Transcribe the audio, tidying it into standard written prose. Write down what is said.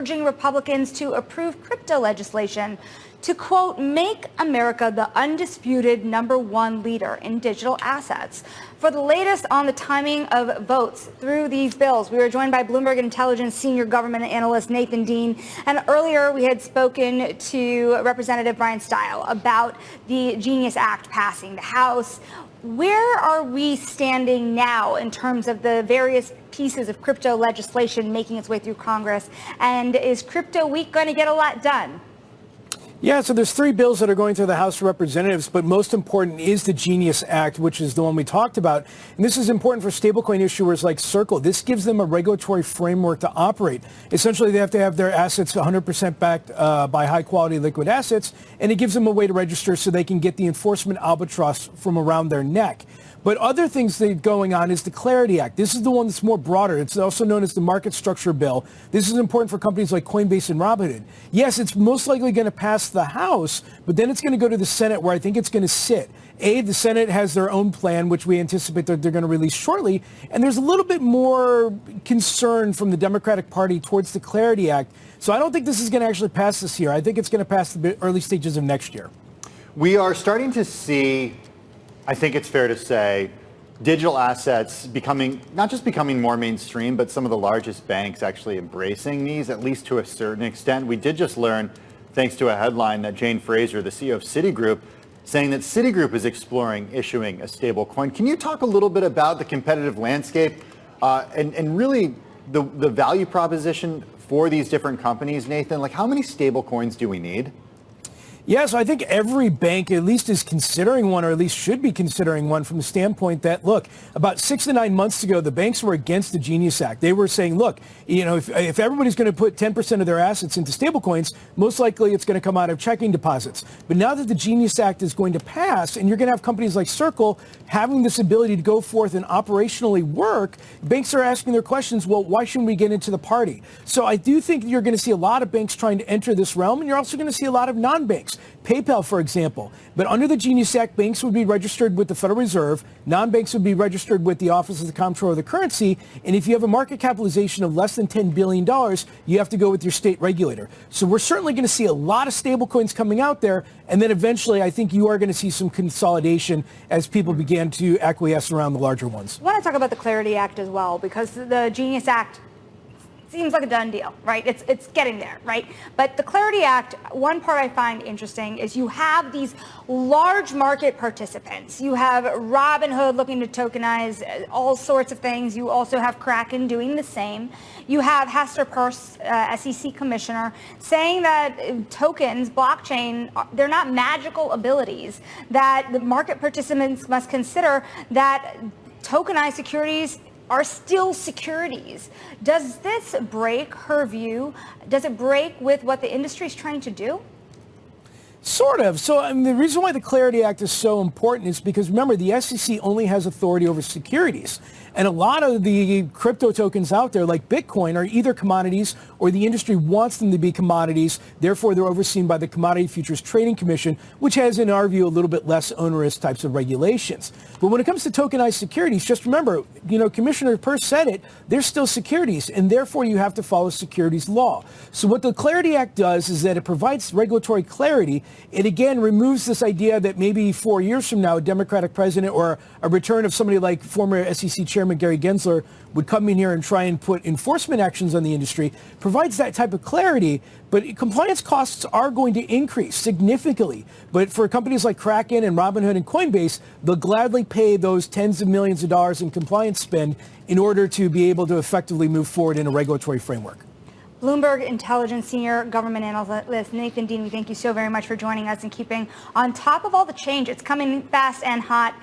urging Republicans to approve crypto legislation to, quote, make America the undisputed #1 leader in digital assets. For the latest on the timing of votes through these bills, we were joined by Bloomberg Intelligence senior government analyst Nathan Dean. And earlier we had spoken to Representative Brian Stile about the Genius Act passing the House. Where are we standing now in terms of the various pieces of crypto legislation making its way through Congress? And is Crypto Week going to get a lot done? Yeah, so there's 3 bills that are going through the House of Representatives, but most important is the Genius Act, which is the one we talked about. And this is important for stablecoin issuers like Circle. This gives them a regulatory framework to operate. Essentially, they have to have their assets 100% backed by high-quality liquid assets, and it gives them a way to register so they can get the enforcement albatross from around their neck. But other things that are going on is the Clarity Act. This is the one that's more broader. It's also known as the Market Structure Bill. This is important for companies like Coinbase and Robinhood. Yes, it's most likely going to pass the House, but then it's going to go to the Senate where I think it's going to sit. The Senate has their own plan, which we anticipate that they're going to release shortly. And there's a little bit more concern from the Democratic Party towards the Clarity Act. So I don't think this is going to actually pass this year. I think it's going to pass the early stages of next year. We are starting to see, I think it's fair to say, digital assets not just becoming more mainstream, but some of the largest banks actually embracing these, at least to a certain extent. We did just learn, thanks to a headline, that Jane Fraser, the CEO of Citigroup, saying that Citigroup is exploring issuing a stable coin. Can you talk a little bit about the competitive landscape and really the value proposition for these different companies, Nathan? Like, how many stable coins do we need? Yeah, so I think every bank at least is considering one, or at least should be considering one, from the standpoint that, look, about 6 to 9 months ago, the banks were against the Genius Act. They were saying, look, if everybody's going to put 10% of their assets into stablecoins, most likely it's going to come out of checking deposits. But now that the Genius Act is going to pass, and you're going to have companies like Circle having this ability to go forth and operationally work, banks are asking their questions, well, why shouldn't we get into the party? So I do think you're going to see a lot of banks trying to enter this realm, and you're also going to see a lot of non-banks. PayPal, for example. But under the Genius Act, banks would be registered with the Federal Reserve. Non-banks would be registered with the Office of the Comptroller of the Currency. And if you have a market capitalization of less than $10 billion, you have to go with your state regulator. So we're certainly going to see a lot of stablecoins coming out there. And then eventually, I think you are going to see some consolidation as people begin to acquiesce around the larger ones. I want to talk about the Clarity Act as well, because the Genius Act seems like a done deal, right? It's getting there, right? But the Clarity Act, one part I find interesting is you have these large market participants. You have Robinhood looking to tokenize all sorts of things. You also have Kraken doing the same. You have Hester Peirce, SEC commissioner, saying that tokens, blockchain, they're not magical abilities, that the market participants must consider that tokenized securities are still securities. Does this break her view? Does it break with what the industry is trying to do? Sort of. So the reason why the Clarity Act is so important is because, remember, the SEC only has authority over securities. And a lot of the crypto tokens out there, like Bitcoin, are either commodities or the industry wants them to be commodities. Therefore, they're overseen by the Commodity Futures Trading Commission, which has, in our view, a little bit less onerous types of regulations. But when it comes to tokenized securities, just remember, Commissioner Peirce said it, they're still securities, and therefore you have to follow securities law. So what the Clarity Act does is that it provides regulatory clarity. It, again, removes this idea that maybe 4 years from now, a Democratic president or a return of somebody like former SEC Chairman Gary Gensler would come in here and try and put enforcement actions on the industry, provides that type of clarity. But compliance costs are going to increase significantly. But for companies like Kraken and Robinhood and Coinbase, they'll gladly pay those tens of millions of dollars in compliance spend in order to be able to effectively move forward in a regulatory framework. Bloomberg Intelligence Senior Government Analyst Nathan Dean, we thank you so very much for joining us and keeping on top of all the change. It's coming fast and hot.